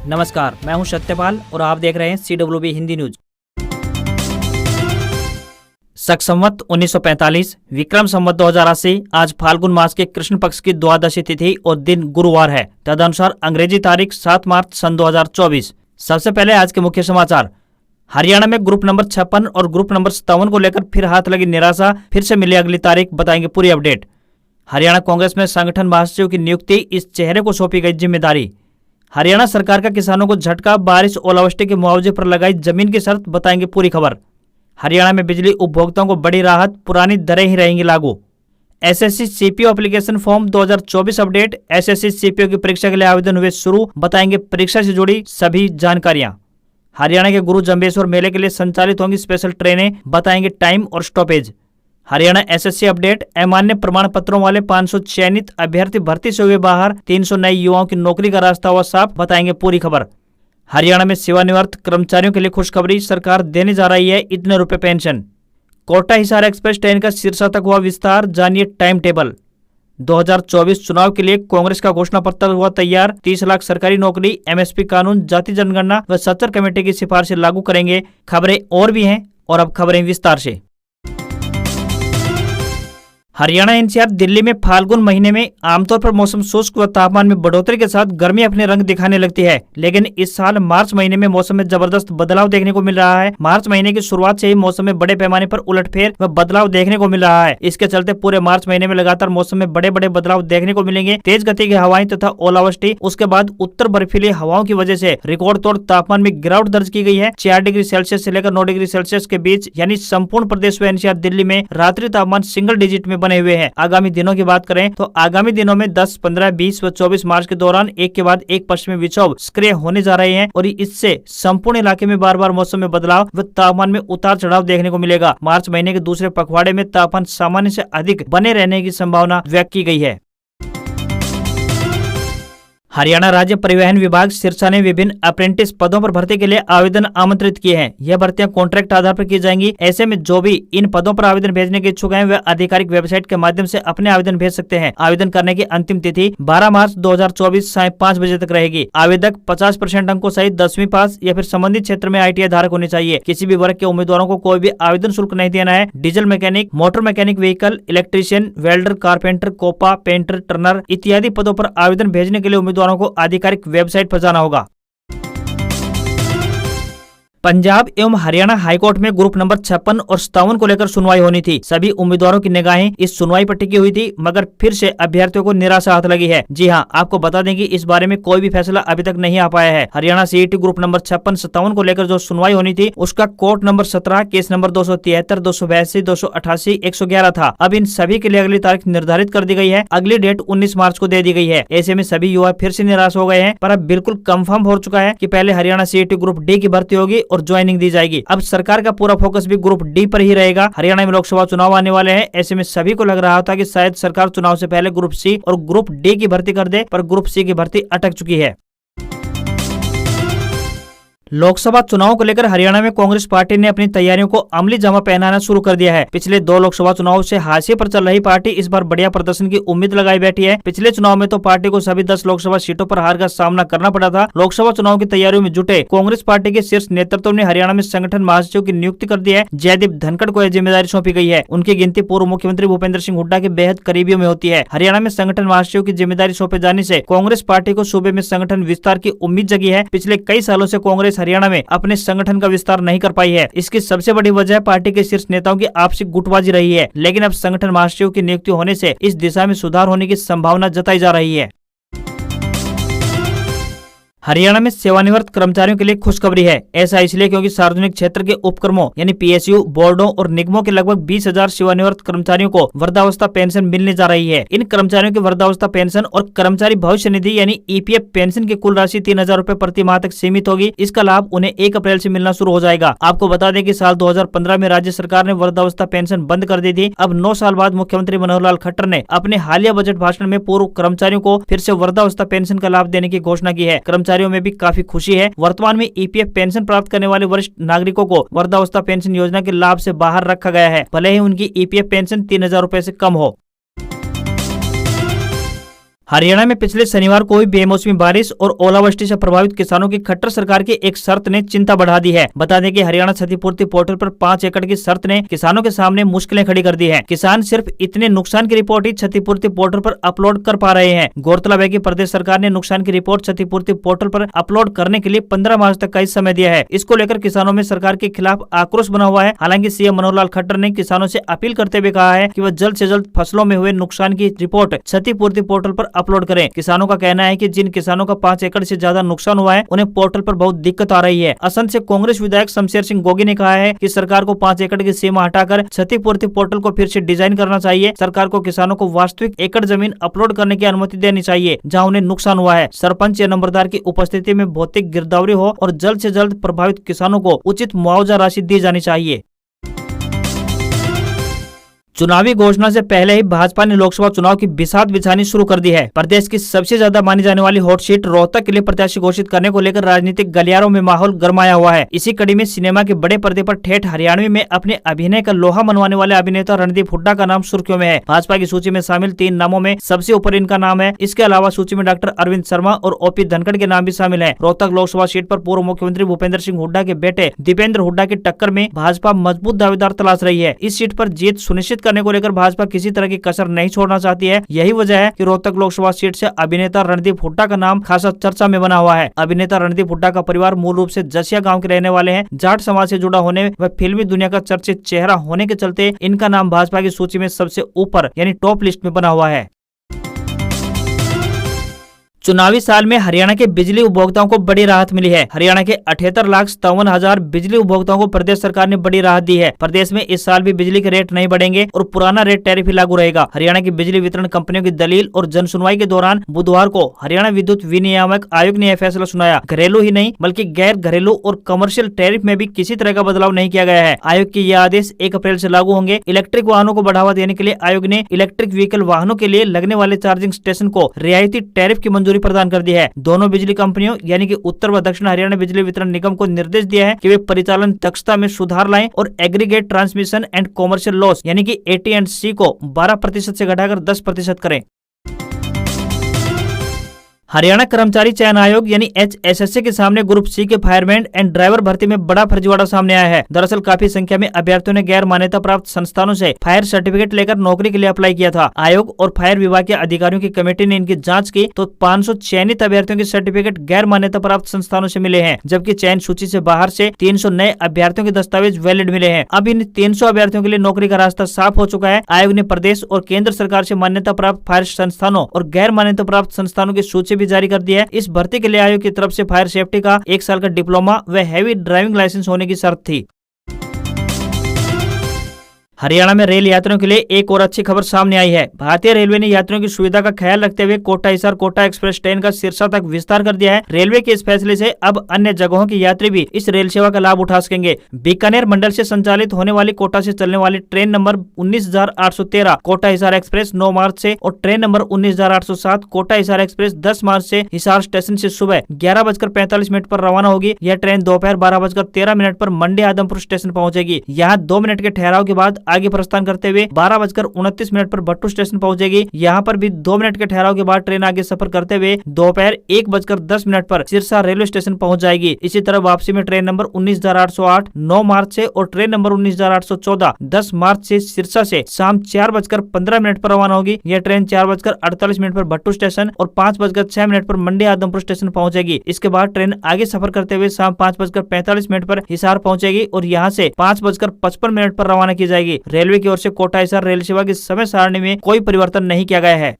नमस्कार, मैं हूं सत्यपाल और आप देख रहे हैं CWB हिंदी न्यूज। शक संवत 1945, विक्रम संवत 2080। आज फाल्गुन मास के कृष्ण पक्ष की द्वादशी तिथि और दिन गुरुवार है। तदनुसार अंग्रेजी तारीख 7 मार्च सन 2024। सबसे पहले आज के मुख्य समाचार। हरियाणा में ग्रुप नंबर 56 और ग्रुप नंबर 57 को लेकर फिर हाथ लगी निराशा, फिर से मिली अगली तारीख, बताएंगे पूरी अपडेट। हरियाणा कांग्रेस में संगठन महासचिव की नियुक्ति, इस चेहरे को सौंपी गई जिम्मेदारी। हरियाणा सरकार का किसानों को झटका, बारिश ओलावृष्टि के मुआवजे पर लगाई जमीन की शर्त, बताएंगे पूरी खबर। हरियाणा में बिजली उपभोक्ताओं को बड़ी राहत, पुरानी दरें ही रहेंगी लागू। SSC CPO application form 2024 update. SSC CPO की परीक्षा के लिए आवेदन हुए शुरू, बताएंगे परीक्षा से जुड़ी सभी जानकारियां। हरियाणा के गुरु जंबेश्वर मेले के लिए संचालित होंगी स्पेशल ट्रेनें, बताएंगे टाइम और स्टॉपेज। Haryana SSC update. अमान्य प्रमाण पत्रों वाले 500 चयनित अभ्यर्थी भर्ती से हुए बाहर, 300 नए युवाओं की नौकरी का रास्ता हुआ साफ, बताएंगे पूरी खबर। हरियाणा में सेवानिवृत्त कर्मचारियों के लिए खुशखबरी, सरकार देने जा रही है इतने रुपए pension. Kota Hisar express train का सिरसा तक हुआ विस्तार, जानिए टाइम टेबल। 2024 चुनाव के लिए कांग्रेस का घोषणा पत्र हुआ तैयार। 30 लाख सरकारी नौकरी, एमएसपी कानून, जाति जनगणना व सत्तर कमेटी की सिफारिशें लागू करेंगे। खबरें और भी हैं और अब खबरें विस्तार से। हरियाणा एनसीआर दिल्ली में फाल्गुन महीने में आमतौर पर मौसम शुष्क व तापमान में बढ़ोतरी के साथ गर्मी अपने रंग दिखाने लगती है, लेकिन इस साल मार्च महीने में मौसम में जबरदस्त बदलाव देखने को मिल रहा है। मार्च महीने की शुरुआत से ही मौसम में बड़े पैमाने पर उलटफेर व बदलाव देखने को मिल रहा है। इसके चलते पूरे मार्च महीने में लगातार मौसम में बड़े बड़े बदलाव देखने को मिलेंगे। तेज गति की हवाएं तथा ओलावृष्टि, उसके बाद उत्तर बर्फीली हवाओं की वजह से रिकॉर्ड तोड़ तापमान में गिरावट दर्ज की गई है। 4 डिग्री सेल्सियस से लेकर 9 डिग्री सेल्सियस के बीच, यानी संपूर्ण प्रदेश व एनसीआर दिल्ली में रात्रि तापमान सिंगल डिजिट में बने हुए हैं। आगामी दिनों की बात करें तो आगामी दिनों में 10, 15, 20 व 24 मार्च के दौरान एक के बाद एक पश्चिमी विक्षोभ सक्रिय होने जा रहे हैं और इससे संपूर्ण इलाके में बार बार मौसम में बदलाव व तापमान में उतार चढ़ाव देखने को मिलेगा। मार्च महीने के दूसरे पखवाड़े में तापमान सामान्य से अधिक बने रहने की संभावना व्यक्त की गई है। हरियाणा राज्य परिवहन विभाग सिरसा ने विभिन्न अप्रेंटिस पदों पर भर्ती के लिए आवेदन आमंत्रित किए हैं। यह भर्तियां कॉन्ट्रैक्ट आधार पर की जाएंगी। ऐसे में जो भी इन पदों पर आवेदन भेजने के इच्छुक हैं वे आधिकारिक वेबसाइट के माध्यम से अपने आवेदन भेज सकते हैं। आवेदन करने की अंतिम तिथि 12 मार्च 2024 साय 5 बजे तक रहेगी। आवेदक 50% अंकों सहित 10वीं पास या फिर संबंधित क्षेत्र में ITI धारक होने चाहिए। किसी भी वर्ग के उम्मीदवारों को कोई भी आवेदन शुल्क नहीं देना है। Diesel mechanic, motor mechanic vehicle, electrician, welder, carpenter, COPA, painter, turner इत्यादि पदों पर आवेदन भेजने के लिए उम्मीदवारों को आधिकारिक वेबसाइट पर जाना होगा। पंजाब एवं हरियाणा हाईकोर्ट में ग्रुप नंबर 56 और 57 को लेकर सुनवाई होनी थी। सभी उम्मीदवारों की निगाहें इस सुनवाई पर टिकी हुई थी, मगर फिर से अभ्यर्थियों को निराशा हाथ लगी है। जी हां, आपको बता दें कि इस बारे में कोई भी फैसला अभी तक नहीं आ पाया है। हरियाणा सीईटी ग्रुप नंबर 56, 57 को लेकर जो सुनवाई होनी थी उसका कोर्ट नंबर 17, केस नंबर 273, 282, 288, 111 था। अब इन सभी के लिए अगली तारीख निर्धारित कर दी गई है। अगली डेट 19 मार्च को दे दी गई है। ऐसे में सभी युवा फिर से निराश हो गए हैं, पर अब बिल्कुल कंफर्म हो चुका है कि पहले हरियाणा सीईटी ग्रुप डी की भर्ती होगी और ज्वाइनिंग दी जाएगी। अब सरकार का पूरा फोकस भी ग्रुप डी पर ही रहेगा। हरियाणा में लोकसभा चुनाव आने वाले हैं। ऐसे में सभी को लग रहा था कि शायद सरकार चुनाव से पहले ग्रुप सी और ग्रुप डी की भर्ती कर दे, पर ग्रुप सी की भर्ती अटक चुकी है। लोकसभा चुनाव को लेकर हरियाणा में कांग्रेस पार्टी ने अपनी तैयारियों को अमली जामा पहनाना शुरू कर दिया है। पिछले 2 लोकसभा चुनाव से हाशिए पर चल रही पार्टी इस बार बढ़िया प्रदर्शन की उम्मीद लगाई बैठी है। पिछले चुनाव में तो पार्टी को सभी 10 लोकसभा सीटों पर हार का सामना करना पड़ा था। लोकसभा चुनाव की तैयारियों में जुटे कांग्रेस पार्टी के शीर्ष नेतृत्व ने हरियाणा में संगठन महासचिव की नियुक्ति कर दी है। जयदीप धनखड़ को यह जिम्मेदारी सौंपी गई है। उनकी गिनती पूर्व मुख्यमंत्री भूपेंद्र सिंह हुड्डा के बेहद करीबियों में होती है। हरियाणा में संगठन महासचिव की जिम्मेदारी सौंपे जाने से कांग्रेस पार्टी को सूबे में संगठन विस्तार की उम्मीद जगी है। पिछले कई सालों से कांग्रेस हरियाणा में अपने संगठन का विस्तार नहीं कर पाई है। इसकी सबसे बड़ी वजह पार्टी के शीर्ष नेताओं की आपसी गुटबाजी रही है, लेकिन अब संगठन महासचिव की नियुक्ति होने से इस दिशा में सुधार होने की संभावना जताई जा रही है। हरियाणा में सेवानिवृत्त कर्मचारियों के लिए खुशखबरी है। ऐसा इसलिए क्योंकि सार्वजनिक क्षेत्र के उपक्रमों यानी PSU, बोर्डों और निगमों के लगभग 20,000 सेवानिवृत्त कर्मचारियों को वृद्धावस्था पेंशन मिलने जा रही है। इन कर्मचारियों की वृद्धावस्था पेंशन और कर्मचारी भविष्य निधि यानी EPF पेंशन की कुल राशि 3,000 रूपए प्रति माह तक सीमित होगी। इसका लाभ उन्हें 1 अप्रैल से मिलना शुरू हो जाएगा। आपको बता दें कि साल 2015 में राज्य सरकार ने वृद्धावस्था पेंशन बंद कर दी थी। अब 9 साल बाद मुख्यमंत्री मनोहर लाल खट्टर ने अपने हालिया बजट भाषण में पूर्व कर्मचारियों को फिर से वृद्धावस्था पेंशन का लाभ देने की घोषणा की है। कर्मचारियों में भी काफी खुशी है। वर्तमान में EPF पेंशन प्राप्त करने वाले वरिष्ठ नागरिकों को वृद्धावस्था पेंशन योजना के लाभ से बाहर रखा गया है, भले ही उनकी EPF पेंशन 3,000 रूपए से कम हो। हरियाणा में पिछले शनिवार को हुई बेमौसमी बारिश और ओलावृष्टि से प्रभावित किसानों की खट्टर सरकार की एक शर्त ने चिंता बढ़ा दी है। बता दें कि हरियाणा क्षतिपूर्ति पोर्टल पर 5 एकड़ की शर्त ने किसानों के सामने मुश्किलें खड़ी कर दी हैं। किसान सिर्फ इतने नुकसान की रिपोर्ट ही क्षतिपूर्ति पोर्टल पर अपलोड कर पा रहे हैं। गौरतलब है कि प्रदेश सरकार ने नुकसान की रिपोर्ट क्षतिपूर्ति पोर्टल पर अपलोड करने के लिए 15 मार्च तक का ही समय दिया है। इसको लेकर किसानों में सरकार के खिलाफ आक्रोश बना हुआ है। हालांकि सीएम मनोहर लाल खट्टर ने किसानों से अपील करते हुए कहा है कि वह जल्द से जल्द फसलों में हुए नुकसान की रिपोर्ट क्षतिपूर्ति पोर्टल पर अपलोड करें। किसानों का कहना है कि जिन किसानों का 5 एकड़ से ज्यादा नुकसान हुआ है उन्हें पोर्टल पर बहुत दिक्कत आ रही है। असंध से कांग्रेस विधायक शमशेर सिंह गोगी ने कहा है कि सरकार को 5 एकड़ की सीमा हटाकर क्षतिपूर्ति पोर्टल को फिर से डिजाइन करना चाहिए। सरकार को किसानों को वास्तविक एकड़ जमीन अपलोड करने की अनुमति देनी चाहिए जहां उन्हें नुकसान हुआ है। सरपंच या नंबरदार की उपस्थिति में भौतिक गिरदावरी हो और जल्द से जल्द प्रभावित किसानों को उचित मुआवजा राशि दी जानी चाहिए। चुनावी घोषणा से पहले ही भाजपा ने लोकसभा चुनाव की बिसात बिछानी शुरू कर दी है। प्रदेश की सबसे ज्यादा मानी जाने वाली हॉट सीट रोहतक के लिए प्रत्याशी घोषित करने को लेकर राजनीतिक गलियारों में माहौल गरमाया हुआ है। इसी कड़ी में सिनेमा के बड़े पर्दे पर ठेठ हरियाणवी में अपने अभिनय का लोहा मनवाने वाले अभिनेता रणदीप हुड्डा का नाम सुर्खियों में है। भाजपा की सूची में शामिल 3 नामों में सबसे ऊपर इनका नाम है। इसके अलावा सूची में डॉक्टर अरविंद शर्मा और ओपी धनखड़ के नाम भी शामिल है। रोहतक लोकसभा सीट पर पूर्व मुख्यमंत्री भूपेंद्र सिंह हुड्डा के बेटे दीपेंद्र हुड्डा की टक्कर में भाजपा मजबूत दावेदार तलाश रही है। इस सीट पर जीत सुनिश्चित करने को लेकर भाजपा किसी तरह की कसर नहीं छोड़ना चाहती है। यही वजह है कि रोहतक लोकसभा सीट से अभिनेता रणदीप हुड्डा का नाम खासा चर्चा में बना हुआ है। अभिनेता रणदीप हुड्डा का परिवार मूल रूप से जसिया गांव के रहने वाले हैं। जाट समाज से जुड़ा होने व फिल्मी दुनिया का चर्चित चेहरा होने के चलते इनका नाम भाजपा की सूची में सबसे ऊपर यानी टॉप लिस्ट में बना हुआ है। चुनावी साल में हरियाणा के बिजली उपभोक्ताओं को बड़ी राहत मिली है। हरियाणा के 78,57,000 बिजली उपभोक्ताओं को प्रदेश सरकार ने बड़ी राहत दी है। प्रदेश में इस साल भी बिजली के रेट नहीं बढ़ेंगे और पुराना रेट टैरिफ ही लागू रहेगा। हरियाणा की बिजली वितरण कंपनियों की दलील और जन सुनवाई के दौरान बुधवार को हरियाणा विद्युत विनियामक आयोग ने यह फैसला सुनाया। घरेलू ही नहीं बल्कि गैर घरेलू और कमर्शियल टैरिफ में भी किसी तरह का बदलाव नहीं किया गया है। आयोग के ये आदेश 1 अप्रैल से लागू होंगे। इलेक्ट्रिक वाहनों को बढ़ावा देने के लिए आयोग ने इलेक्ट्रिक व्हीकल वाहनों के लिए लगने वाले चार्जिंग स्टेशन को रियायती टैरिफ की मंजूरी प्रदान कर दी है। दोनों बिजली कंपनियों यानी कि उत्तर व दक्षिण हरियाणा बिजली वितरण निगम को निर्देश दिया है कि वे परिचालन दक्षता में सुधार लाएं और aggregate transmission and commercial loss यानी कि AT&C को 12% से घटाकर 10% करें। हरियाणा कर्मचारी चयन आयोग यानी HSSC के सामने ग्रुप C के फायरमैन एंड ड्राइवर भर्ती में बड़ा फर्जीवाड़ा सामने आया है। दरअसल काफी संख्या में अभ्यर्थियों ने गैर मान्यता प्राप्त संस्थानों से फायर सर्टिफिकेट लेकर नौकरी के लिए अप्लाई किया था। आयोग और फायर विभाग के अधिकारियों की कमेटी ने इनकी जांच की तो 500 चयनित अभ्यर्थियों के सर्टिफिकेट गैर मान्यता प्राप्त संस्थानों से मिले हैं, जबकि चयन सूची से बाहर से 300 नए अभ्यर्थियों के दस्तावेज वैलिड मिले हैं। अब इन 300 अभ्यर्थियों के लिए नौकरी का रास्ता साफ हो चुका है। आयोग ने प्रदेश और केंद्र सरकार से मान्यता प्राप्त फायर संस्थानों और गैर मान्यता प्राप्त संस्थानों की सूची भी जारी कर दी है। इस भर्ती के लिए आयोग की तरफ से फायर सेफ्टी का 1 साल का डिप्लोमा व हैवी ड्राइविंग लाइसेंस होने की शर्त थी। हरियाणा में रेल यात्रियों के लिए एक और अच्छी खबर सामने आई है। भारतीय रेलवे ने यात्रियों की सुविधा का ख्याल रखते हुए कोटा हिसार कोटा एक्सप्रेस ट्रेन का सिरसा तक विस्तार कर दिया है। रेलवे के इस फैसले से अब अन्य जगहों के यात्री भी इस रेल सेवा का लाभ उठा सकेंगे। बीकानेर मंडल से संचालित होने वाली कोटा से चलने वाली train number 19,813 Kota Hisar express 9 March से और train number 19,807 Kota Hisar express 10 March से हिसार स्टेशन से सुबह 11:45 पर रवाना होगी। यह ट्रेन दोपहर 12:13 पर मंडी आदमपुर स्टेशन पहुंचेगी। यहाँ 2 मिनट के ठहराव के बाद आगे प्रस्थान करते हुए 12:29 पर भट्टू स्टेशन पहुंचेगी। यहाँ पर भी 2 मिनट के ठहराव के बाद ट्रेन आगे सफर करते हुए दोपहर 1:10 पर सिरसा रेलवे स्टेशन पहुंच जाएगी। इसी तरह वापसी में ट्रेन नंबर 19,808 9 मार्च से और ट्रेन नंबर 19,814 10 मार्च से सिरसा से शाम 4:15 पर रवाना होगी। यह ट्रेन 4:48 पर भट्टू स्टेशन और 5:06 पर मंडी आदमपुर स्टेशन पहुंचेगी। इसके बाद ट्रेन आगे सफर करते हुए शाम 5:45 पर हिसार पहुंचेगी और यहाँ से 5:55 पर रवाना की जाएगी। रेलवे की ओर से कोटा हिसार रेल सेवा की समय सारणी में कोई परिवर्तन नहीं किया गया है।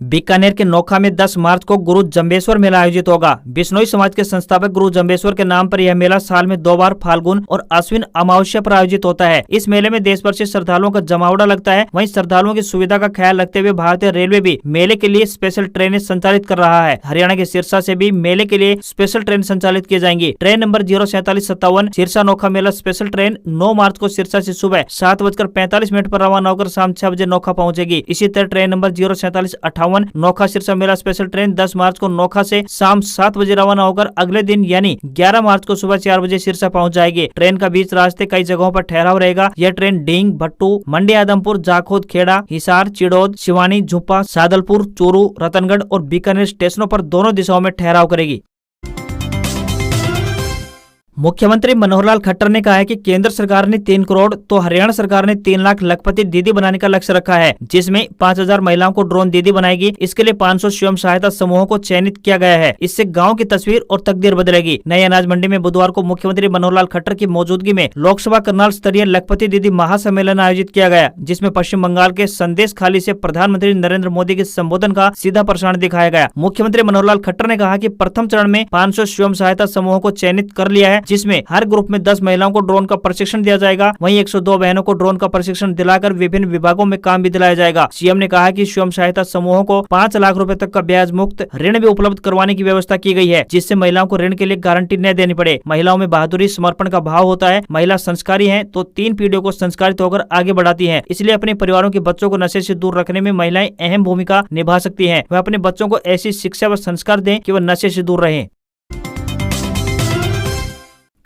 बीकानेर के नोखा में 10 मार्च को गुरु जम्बेश्वर मेला आयोजित होगा। बिश्नोई समाज के संस्थापक गुरु जम्बेश्वर के नाम पर यह मेला साल में 2 बार फाल्गुन और आश्विन अमावस्या पर आयोजित होता है। इस मेले में देश भर से श्रद्धालुओं का जमावड़ा लगता है। वहीं श्रद्धालुओं की सुविधा का ख्याल रखते हुए भारतीय रेलवे भी मेले के लिए स्पेशल ट्रेनें संचालित कर रहा है। हरियाणा के सिरसा से भी मेले के लिए स्पेशल ट्रेन संचालित की जाएंगी। ट्रेन नंबर 04757 सिरसा नोखा मेला स्पेशल ट्रेन 9 मार्च को सिरसा से सुबह 7:45 पर रवाना होकर शाम 6 बजे नोखा पहुंचेगी। इसी तरह ट्रेन नंबर 04758 51 नोखा सिरसा मेला स्पेशल ट्रेन 10 मार्च को नोखा से शाम 7 बजे रवाना होकर अगले दिन यानी 11 मार्च को सुबह 4 बजे सिरसा पहुंच जाएगी। ट्रेन का बीच रास्ते कई जगहों पर ठहराव रहेगा। यह ट्रेन डींग, भट्टू, मंडी, आदमपुर, जाखोद, खेड़ा, हिसार, चिड़ौद, शिवानी, झुप्पा, सादलपुर, चूरू, रतनगढ़ और बीकानेर स्टेशनों पर दोनों दिशाओं में ठहराव करेगी। मुख्यमंत्री मनोहर लाल खट्टर ने कहा है कि केंद्र सरकार ने 3 करोड़ तो हरियाणा सरकार ने 3 लाख लखपति दीदी बनाने का लक्ष्य रखा है, जिसमें 5000 महिलाओं को ड्रोन दीदी बनाएगी। इसके लिए 500 स्वयं सहायता समूहों को चयनित किया गया है। इससे गांव की तस्वीर और तकदीर बदलेगी। नई अनाज मंडी में बुधवार को मुख्यमंत्री मनोहर लाल खट्टर की मौजूदगी में लोकसभा करनाल स्तरीय लखपति दीदी महासम्मेलन आयोजित किया गया, जिसमें पश्चिम बंगाल के संदेश खाली से प्रधानमंत्री नरेंद्र मोदी के संबोधन का सीधा प्रसारण दिखाया गया। मुख्यमंत्री मनोहर लाल खट्टर ने कहा कि प्रथम चरण में 500 स्वयं सहायता समूहों को चयनित कर लिया है, जिसमें हर ग्रुप में 10 महिलाओं को ड्रोन का प्रशिक्षण दिया जाएगा। वहीं 102 बहनों को ड्रोन का प्रशिक्षण दिलाकर विभिन्न विभागों में काम भी दिलाया जाएगा। सीएम ने कहा कि स्वयं सहायता समूहों को 5 लाख रुपए तक का ब्याज मुक्त ऋण भी उपलब्ध करवाने की व्यवस्था की गई है, जिससे महिलाओं को ऋण के लिए गारंटी न देनी पड़े। महिलाओं में बहादुरी, समर्पण का भाव होता है। महिला संस्कारी है तो 3 पीढ़ियों को संस्कारित होकर आगे बढ़ाती है। इसलिए अपने परिवारों के बच्चों को नशे से दूर रखने में महिलाएं अहम भूमिका निभा सकती है। वह अपने बच्चों को ऐसी शिक्षा व संस्कार दें कि वह नशे से दूर रहें।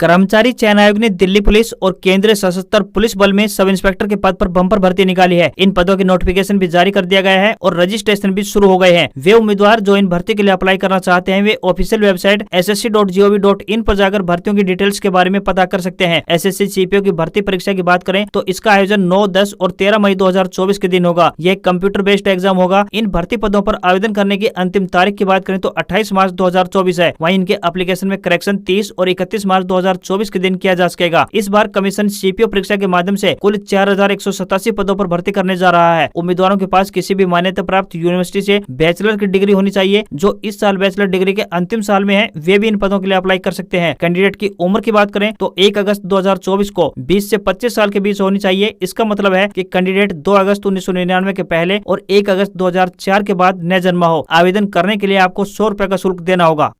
कर्मचारी चयन आयोग ने दिल्ली पुलिस और केंद्रीय सशस्त्र पुलिस बल में सब इंस्पेक्टर के पद पर बम्पर भर्ती निकाली है। इन पदों के नोटिफिकेशन भी जारी कर दिया गया है और रजिस्ट्रेशन भी शुरू हो गए हैं। वे उम्मीदवार जो इन भर्ती के लिए अप्लाई करना चाहते हैं, वे ऑफिशियल वेबसाइट ssc.gov.in पर जाकर भर्तियों की डिटेल्स के बारे में पता कर सकते हैं। एसएससी सीपीओ की भर्ती परीक्षा की बात करें तो इसका आयोजन 9, 10 और 13 मई 2024 के दिन होगा। यह कंप्यूटर बेस्ड एग्जाम होगा। इन भर्ती पदों पर आवेदन करने की अंतिम तारीख की बात करें तो 28 मार्च 2024 है। वहीं इनके एप्लीकेशन में करेक्शन 30 और 31 मार्च 2024 के दिन किया जा सकेगा। इस बार कमीशन सीपीओ परीक्षा के माध्यम से कुल 4187 पदों पर भर्ती करने जा रहा है। उम्मीदवारों के पास किसी भी मान्यता प्राप्त यूनिवर्सिटी से बैचलर की डिग्री होनी चाहिए। जो इस साल बैचलर डिग्री के अंतिम साल में है, वे भी इन पदों के लिए अप्लाई कर सकते हैं। कैंडिडेट की उम्र की बात करें तो 1 अगस्त 2024 को 20 से 25 साल के बीच होनी चाहिए। इसका मतलब है कि कैंडिडेट 2 अगस्त 1999 के पहले और 1 अगस्त 2004 के बाद न जन्मा हो। आवेदन करने के लिए आपको 100 रुपए का शुल्क देना होगा।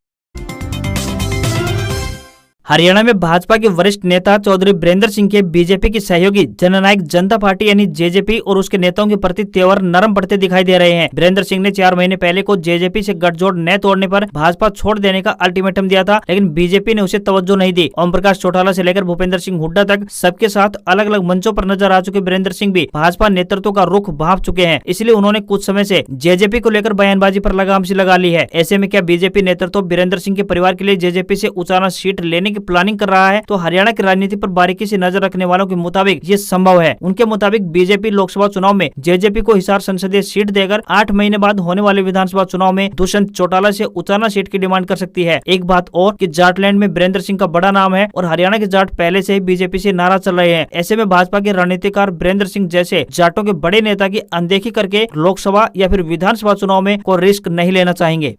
हरियाणा में भाजपा के वरिष्ठ नेता चौधरी बीरेंद्र सिंह के बीजेपी की सहयोगी जननायक जनता पार्टी यानी जेजेपी और उसके नेताओं के प्रति तेवर नरम पड़ते दिखाई दे रहे हैं। बीरेंद्र सिंह ने 4 महीने पहले को जेजेपी से गठजोड़ न तोड़ने पर भाजपा छोड़ देने का अल्टीमेटम दिया था, लेकिन बीजेपी ने उसे तवज्जो नहीं दी। ओम प्रकाश चौटाला से लेकर भूपेंद्र सिंह हुड्डा तक सबके साथ अलग अलग मंचों पर नजर आ चुके बीरेंद्र सिंह भी भाजपा नेतृत्व का रुख भांप चुके हैं। इसलिए उन्होंने कुछ समय से जेजेपी को लेकर बयानबाजी पर लगाम सी लगा ली है। ऐसे में क्या बीजेपी नेतृत्व बीरेंद्र सिंह के परिवार के लिए जेजेपी से उचाना सीट लेने की प्लानिंग कर रहा है? तो हरियाणा की राजनीति पर बारीकी से नजर रखने वालों के मुताबिक ये संभव है। उनके मुताबिक बीजेपी लोकसभा चुनाव में जेजेपी को हिसार संसदीय सीट देकर 8 महीने बाद होने वाले विधानसभा चुनाव में दुष्यंत चौटाला से उचाना सीट की डिमांड कर सकती है। एक बात और कि जाटलैंड में बीरेंद्र सिंह का बड़ा नाम है और हरियाणा के जाट पहले से ही बीजेपी से नाराज चल रहे हैं। ऐसे में भाजपा के रणनीतिकार बीरेंद्र सिंह जैसे जाटों के बड़े नेता की अनदेखी करके लोकसभा या फिर विधानसभा चुनाव में कोई रिस्क नहीं लेना चाहेंगे।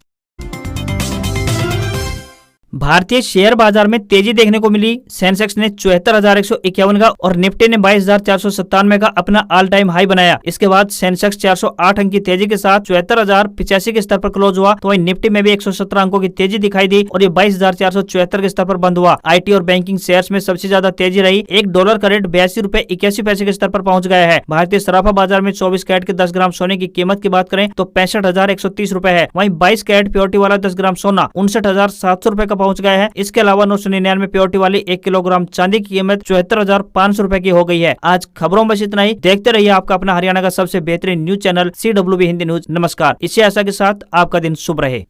भारतीय शेयर बाजार में तेजी देखने को मिली। सेंसेक्स ने 74,151 का और निफ्टी ने 22,497 का अपना ऑल टाइम हाई बनाया। इसके बाद सेंसेक्स 408 अंक की तेजी के साथ 74,085 के स्तर पर क्लोज हुआ, तो वहीं निफ्टी में भी 117 अंकों की तेजी दिखाई दी और ये 22,474 के स्तर पर बंद हुआ। आईटी और बैंकिंग शेयर्स में सबसे ज्यादा तेजी रही। $1 का रेट 82 रुपए 81 पैसे के स्तर पर पहुंच गया है। भारतीय सराफा बाजार में 24 कैरेट के 10 ग्राम सोने की कीमत की बात करें तो 65,130 रुपए है। वहीं 22 कैरेट प्योरिटी वाला 10 ग्राम सोना 59,700 रुपए का पहुंच गया है। इसके अलावा 999 प्योरिटी वाली 1 किलोग्राम चांदी की कीमत 74,500 रुपए की हो गई है। आज खबरों में बस इतना ही। देखते रहिए आपका अपना हरियाणा का सबसे बेहतरीन news channel CWB Hindi news. नमस्कार। इसी आशा के साथ आपका दिन शुभ रहे।